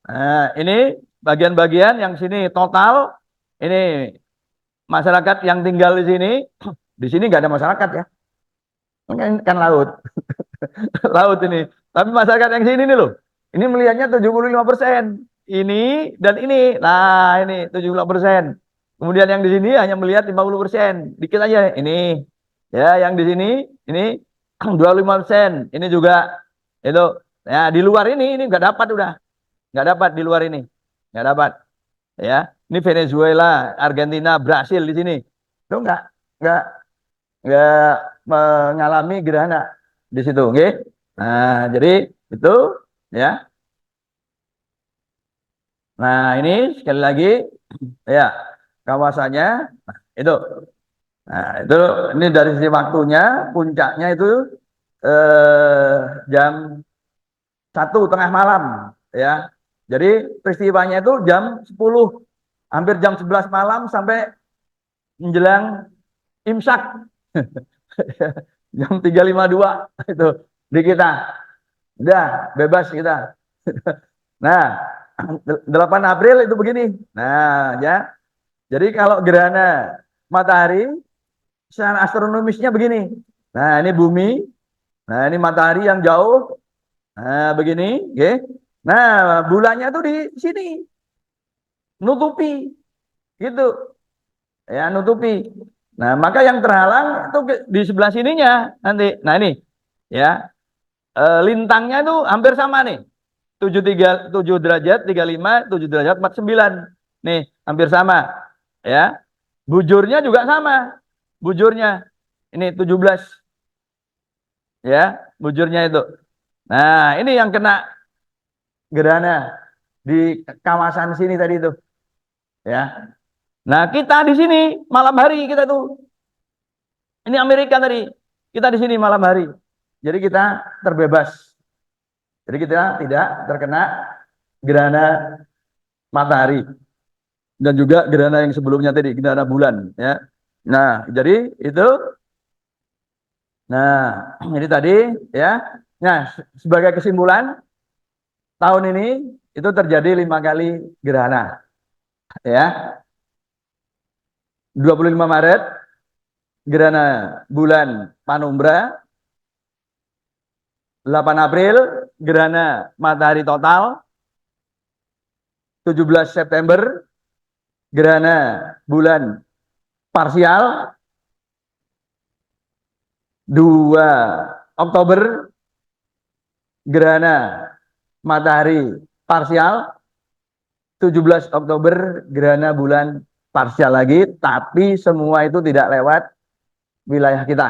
Nah, ini bagian-bagian yang sini total. Ini masyarakat yang tinggal di sini. Di sini nggak ada masyarakat ya. Kan laut. Laut ini. Tapi masyarakat yang sini nih loh. Ini melihatnya 75%. Ini dan ini. Nah, ini 75%. Kemudian yang di sini hanya melihat 50%. Dikit aja ini. Ya, yang di sini ini 25%. Ini juga itu. Ya, di luar ini nggak dapat udah. Nggak dapat di luar ini. Nggak dapat. Ya, ini Venezuela, Argentina, Brasil di sini. Itu nggak nggak mengalami gerhana di situ, oke? Nah, jadi itu ya. Nah, ini sekali lagi ya kawasannya itu. Nah, itu ini dari sisi waktunya puncaknya itu jam 1 tengah malam ya. Jadi peristiwanya itu jam 10, hampir jam 11 malam sampai menjelang imsak. Jam 3.52 itu di kita. Udah bebas kita. Nah, 8 April itu begini. Nah, ya. Jadi kalau gerhana matahari secara astronomisnya begini. Nah, ini bumi. Nah, ini matahari yang jauh. Nah, begini, oke. Nah, bulannya tuh di sini nutupi gitu. Ya, nutupi. Nah, maka yang terhalang itu di sebelah sininya nanti. Nah, ini ya. Lintangnya itu hampir sama nih. 7 derajat 35, 7 derajat 49. Nih, hampir sama. Ya. Bujurnya juga sama. Bujurnya ini 17 ya, bujurnya itu. Nah, ini yang kena gerhana di kawasan sini tadi itu, ya. Nah, kita di sini malam hari kita tuh. Ini Amerika tadi. Kita di sini malam hari. Jadi kita terbebas. Jadi kita tidak terkena gerhana matahari dan juga gerhana yang sebelumnya tadi, gerhana bulan, ya. Nah, jadi itu. Nah, ini tadi ya. Nah, sebagai kesimpulan tahun ini itu terjadi 5 kali gerhana, ya. 25 Maret gerhana bulan Penumbra, 8 April gerhana matahari total, 17 September gerhana bulan parsial, 2 Oktober gerhana matahari parsial, 17 Oktober gerhana bulan parsial lagi, tapi semua itu tidak lewat wilayah kita.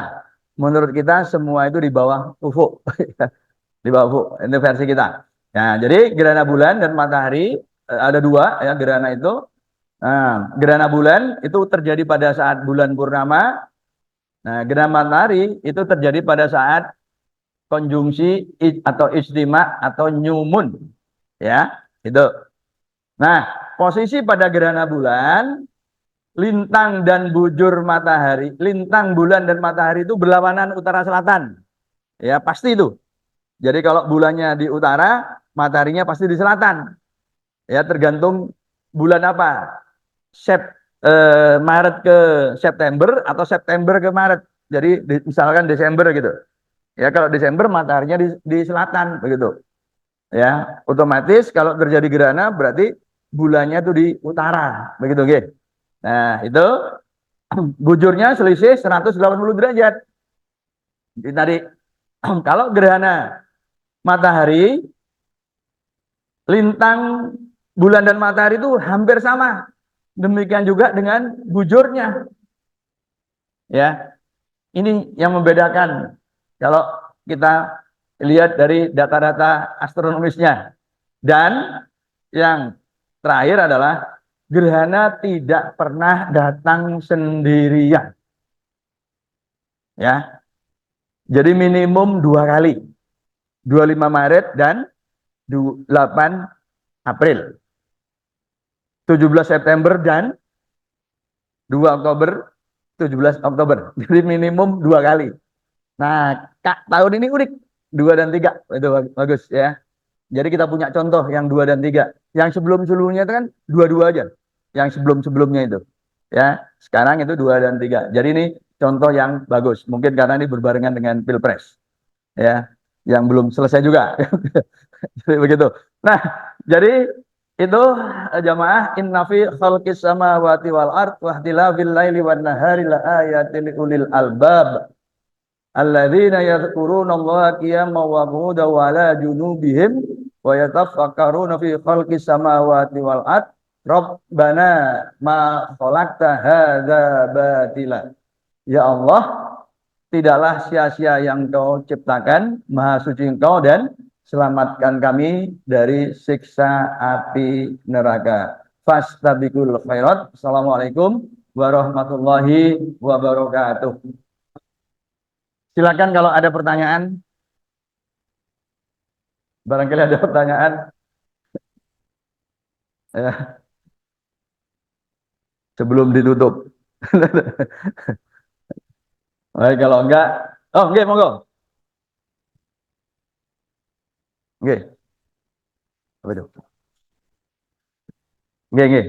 Menurut kita semua itu di bawah ufuk. Di bawah ufuk, ini versi kita. Nah, jadi gerhana bulan dan matahari ada 2 ya gerhana itu. Nah, gerhana bulan itu terjadi pada saat bulan purnama. Nah, gerhana matahari itu terjadi pada saat konjungsi atau ijtima atau new moon. Ya, itu. Nah, posisi pada gerhana bulan, lintang dan bujur matahari, lintang bulan dan matahari itu berlawanan utara selatan. Ya, pasti itu. Jadi kalau bulannya di utara, mataharinya pasti di selatan. Ya, tergantung bulan apa. Sep, Maret ke September atau September ke Maret. Jadi misalkan Desember gitu. Ya, kalau Desember mataharinya di selatan begitu. Ya, otomatis kalau terjadi gerhana berarti bulannya tuh di utara begitu, oke. Nah, itu bujurnya selisih 180 derajat. Jadi tadi kalau gerhana matahari, lintang bulan dan matahari itu hampir sama. Demikian juga dengan bujurnya. Ya, ini yang membedakan kalau kita lihat dari data-data astronomisnya. Dan yang terakhir adalah gerhana tidak pernah datang sendirian. Ya, jadi minimum 2 kali, 25 Maret dan 8 April. 17 September dan 2 Oktober, 17 Oktober. Jadi minimum 2 kali. Nah, Kak, tahun ini unik. 2 dan 3. Itu bagus ya. Jadi kita punya contoh yang 2 dan 3. Yang sebelum-sebelumnya itu kan 2-2 aja. Yang sebelum-sebelumnya itu. Ya, sekarang itu 2 dan 3. Jadi ini contoh yang bagus. Mungkin karena ini berbarengan dengan Pilpres. Ya, yang belum selesai juga. Jadi begitu. Nah, jadi itu jamaah inna fi khalqis samawati wal ard wa ikhtilafil laili wan nahari la ayatin ulil albab alladzina yadhkuruna Allaha qiyaman wa qu'udan wa ala junubihim wa yatafakkaruna fi khalqis samawati wal ard rabbana ma khalaqta hadza batila. Ya Allah, tidaklah sia-sia yang Kau ciptakan, maha suci Engkau, dan selamatkan kami dari siksa api neraka. Fastabiqul khairat. Assalamualaikum warahmatullahi wabarakatuh. Silakan kalau ada pertanyaan. Barangkali ada pertanyaan. Ya, sebelum ditutup. Baik, kalau enggak, oh enggak, monggo. Enggak, apa itu? Enggak, enggak.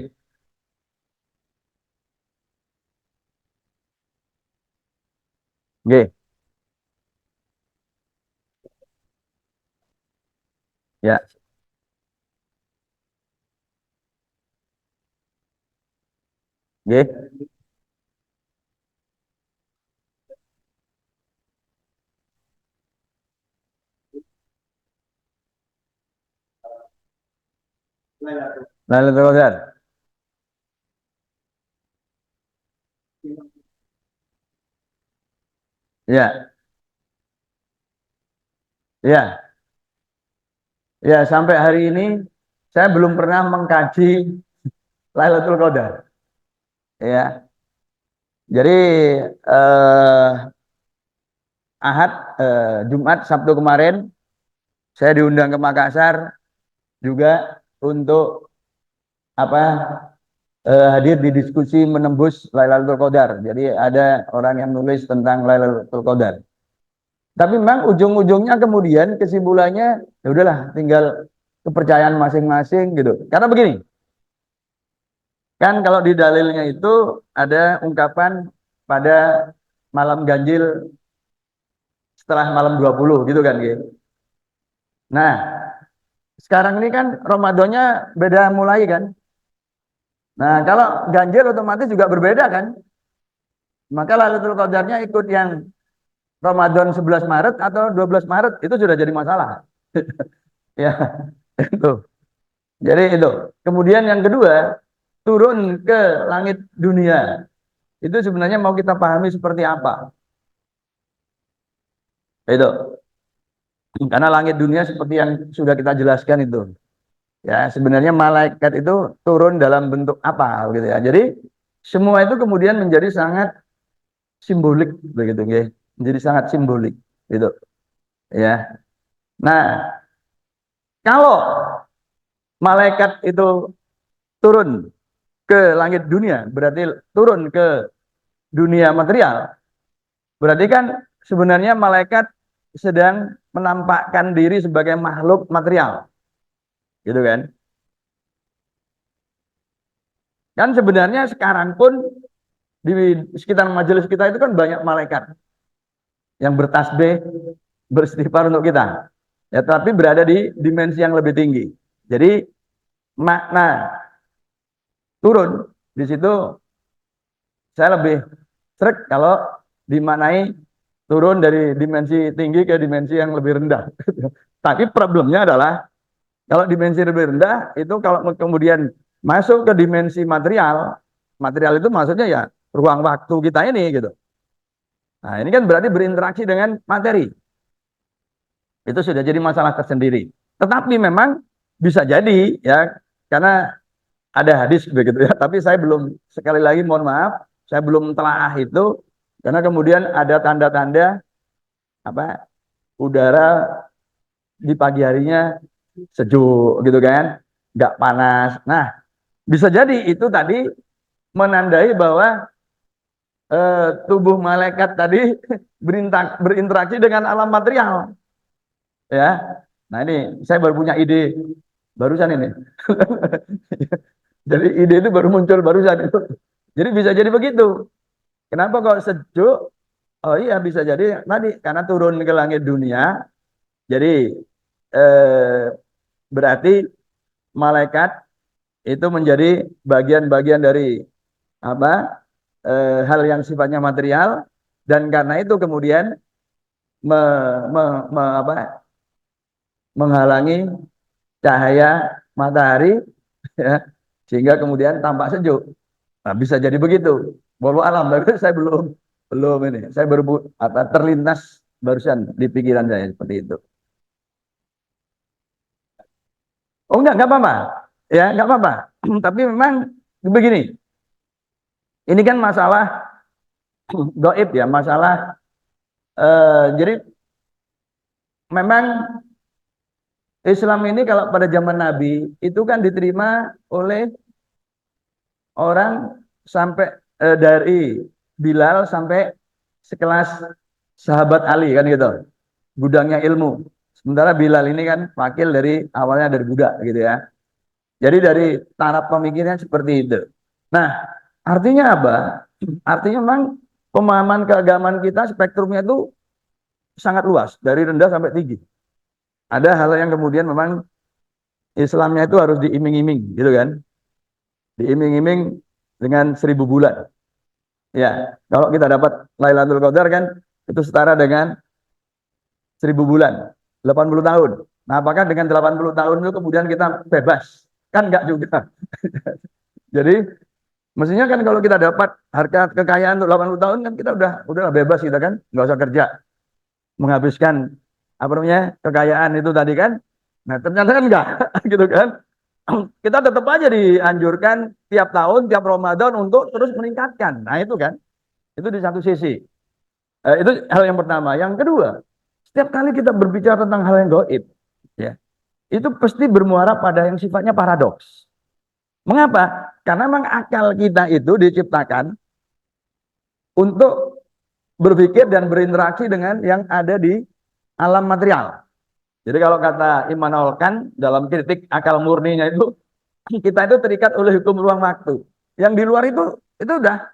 Enggak. Ya, enggak. Lailatul Qadar. Ya, ya. Ya, sampai hari ini saya belum pernah mengkaji Lailatul Qadar. Ya, jadi eh, Ahad, Jumat, Sabtu kemarin saya diundang ke Makassar juga untuk apa hadir di diskusi menembus Lailatul Qadar. Jadi ada orang yang nulis tentang Lailatul Qadar. Tapi memang ujung-ujungnya kemudian kesimpulannya ya udahlah tinggal kepercayaan masing-masing gitu. Karena begini, kan kalau di dalilnya itu ada ungkapan pada malam ganjil setelah malam 20 gitu kan gitu. Nah, sekarang ini kan Ramadannya beda mulai kan. Nah, kalau ganjil otomatis juga berbeda kan. Maka Lailatul Qadarnya ikut yang Ramadan 11 Maret atau 12 Maret itu sudah jadi masalah. Ya, itu. Jadi itu. Kemudian yang kedua, turun ke langit dunia. Itu sebenarnya mau kita pahami seperti apa? Itu. Karena langit dunia seperti yang sudah kita jelaskan itu. Ya, sebenarnya malaikat itu turun dalam bentuk apa gitu ya. Jadi semua itu kemudian menjadi sangat simbolik begitu nggih. Menjadi sangat simbolik gitu ya. Nah, kalau malaikat itu turun ke langit dunia, berarti turun ke dunia material. Berarti kan sebenarnya malaikat sedang menampakkan diri sebagai makhluk material. Gitu kan? Kan sebenarnya sekarang pun di sekitar majelis kita itu kan banyak malaikat yang bertasbih, beristighfar untuk kita. Ya, tapi berada di dimensi yang lebih tinggi. Jadi makna turun di situ saya lebih srek kalau dimaknai turun dari dimensi tinggi ke dimensi yang lebih rendah. Tapi problemnya adalah kalau dimensi lebih rendah itu kalau kemudian masuk ke dimensi material, material itu maksudnya ya ruang waktu kita ini gitu. Nah, ini kan berarti berinteraksi dengan materi. Itu sudah jadi masalah tersendiri. Tetapi memang bisa jadi ya karena ada hadis begitu ya. Tapi saya belum sekali lagi mohon maaf, saya belum telaah itu karena kemudian ada tanda-tanda apa udara di pagi harinya sejuk gitu kan, nggak panas. Nah, Bisa jadi itu tadi menandai bahwa tubuh malaikat tadi berinteraksi dengan alam material, ya. Nah ini saya baru punya ide barusan ini. Jadi ide itu baru muncul barusan itu. Jadi bisa jadi begitu. Kenapa kok sejuk? Oh iya bisa jadi tadi karena turun ke langit dunia. Jadi eh, berarti malaikat itu menjadi bagian-bagian dari apa hal yang sifatnya material, dan karena itu kemudian me, me, apa, menghalangi cahaya matahari, ya, sehingga kemudian tampak sejuk. Nah, bisa jadi begitu. Walau alam, tapi saya belum belum ini. Saya baru terlintas barusan di pikiran saya seperti itu. Oh enggak apa-apa. Ya, enggak apa-apa. Tapi memang begini. Ini kan masalah gaib ya, masalah jadi memang Islam ini kalau pada zaman Nabi itu kan diterima oleh orang sampai dari Bilal sampai sekelas sahabat Ali kan gitu, gudangnya ilmu. Sementara Bilal ini kan wakil dari awalnya dari budak gitu ya. Jadi dari taraf pemikirannya seperti itu. Nah, artinya apa? Artinya memang pemahaman keagamaan kita spektrumnya itu sangat luas, dari rendah sampai tinggi. Ada hal yang kemudian memang Islamnya itu harus diiming-iming gitu kan. Diiming-iming dengan 1.000 bulan. Ya, kalau kita dapat Lailatul Qadar kan itu setara dengan 1.000 bulan, 80 tahun. Nah, apakah dengan 80 tahun itu kemudian kita bebas? Kan enggak juga. Jadi, mestinya kan kalau kita dapat harta kekayaan untuk 80 tahun kan kita udah bebas kita kan, nggak usah kerja, menghabiskan apa namanya kekayaan itu tadi kan. Nah, ternyata kan enggak gitu kan. Kita tetap aja dianjurkan tiap tahun, tiap Ramadan untuk terus meningkatkan. Nah, itu kan. Itu di satu sisi. Itu hal yang pertama. Yang kedua, setiap kali kita berbicara tentang hal yang gaib, ya, itu pasti bermuara pada yang sifatnya paradoks. Mengapa? Karena memang akal kita itu diciptakan untuk berpikir dan berinteraksi dengan yang ada di alam material. Jadi kalau kata Immanuel Kant dalam kritik akal murninya itu, kita itu terikat oleh hukum ruang waktu. Yang di luar itu udah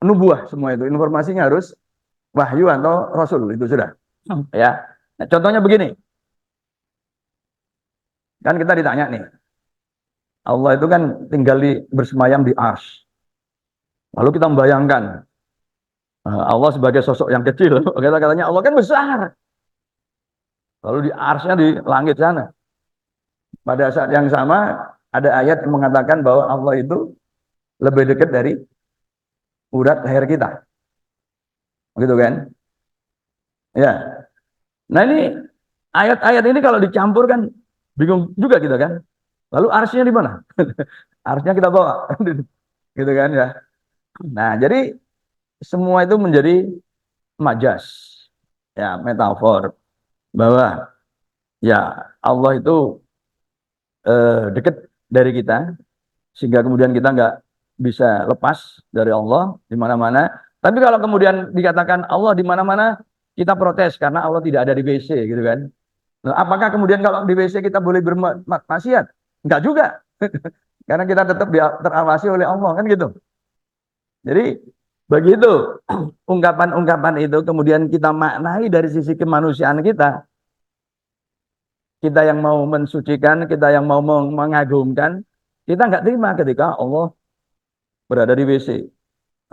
nubuah semua itu. Informasinya harus wahyu atau rasul, itu sudah. Ya. Nah, contohnya begini. Kan kita ditanya nih. Allah itu kan tinggal bersemayam di ars. Lalu kita membayangkan Allah sebagai sosok yang kecil. Kata-katanya Allah kan besar. Lalu di arsnya di langit sana. Pada saat yang sama ada ayat yang mengatakan bahwa Allah itu lebih dekat dari urat leher kita. Gitu kan? Ya. Nah ini ayat-ayat ini kalau dicampur kan bingung juga kita kan. Lalu arsnya di mana? Arsnya kita bawa. Gitu kan ya. Nah, jadi semua itu menjadi majas. Ya, metafor bahwa ya Allah itu dekat dari kita sehingga kemudian kita nggak bisa lepas dari Allah di mana-mana. Tapi kalau kemudian dikatakan Allah di mana-mana, kita protes karena Allah tidak ada di WC gitu kan. Nah, apakah kemudian kalau di WC kita boleh bermaksiat? Enggak juga. Karena kita tetap terawasi oleh Allah kan gitu. Jadi begitu ungkapan-ungkapan itu kemudian kita maknai dari sisi kemanusiaan kita. Kita yang mau mensucikan, kita yang mau mengagungkan, kita nggak terima ketika Allah berada di WC.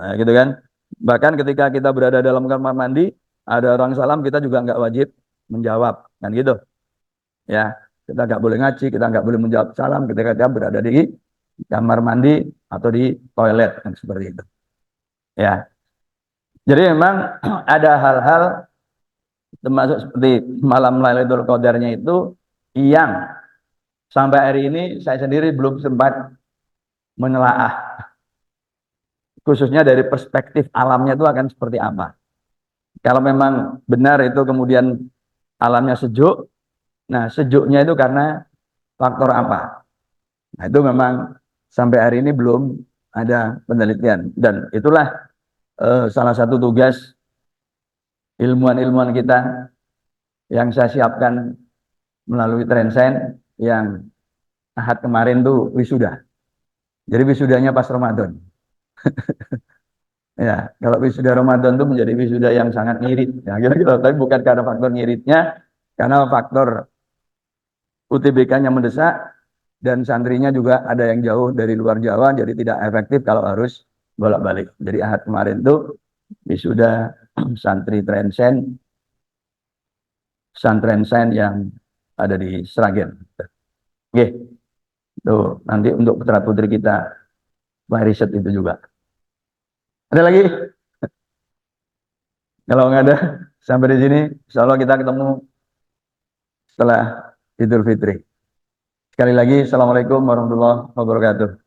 Nah, gitu kan. Bahkan ketika kita berada dalam kamar mandi, ada orang salam, kita juga nggak wajib menjawab. Kan gitu. Ya, kita nggak boleh ngaji, kita nggak boleh menjawab salam ketika kita berada di kamar mandi atau di toilet. Kan seperti itu. Ya. Jadi memang ada hal-hal termasuk seperti malam Lailatul Qadarnya itu yang sampai hari ini saya sendiri belum sempat menelaah, khususnya dari perspektif alamnya itu akan seperti apa. Kalau memang benar itu kemudian alamnya sejuk, nah sejuknya itu karena faktor apa? Nah itu memang sampai hari ini belum ada penelitian. Dan itulah salah satu tugas ilmuwan-ilmuwan kita yang saya siapkan melalui Transcend yang Ahad kemarin tuh wisuda. Jadi wisudanya pas Ramadan. Ya, kalau wisuda Ramadan itu menjadi wisuda yang sangat ngirit. Ya, kira-kira. Tapi bukan karena faktor ngiritnya, karena faktor UTBK-nya mendesak dan santrinya juga ada yang jauh dari luar Jawa, jadi tidak efektif kalau harus bolak-balik. Jadi Ahad kemarin tuh wisuda santri Transcend, pesantren Sen yang ada di Sragen. Oke, tuh nanti untuk putra putri kita riset itu juga. Ada lagi? Kalau nggak ada, sampai di sini, insya Allah kita ketemu setelah Idul Fitri. Sekali lagi, Assalamualaikum warahmatullahi wabarakatuh.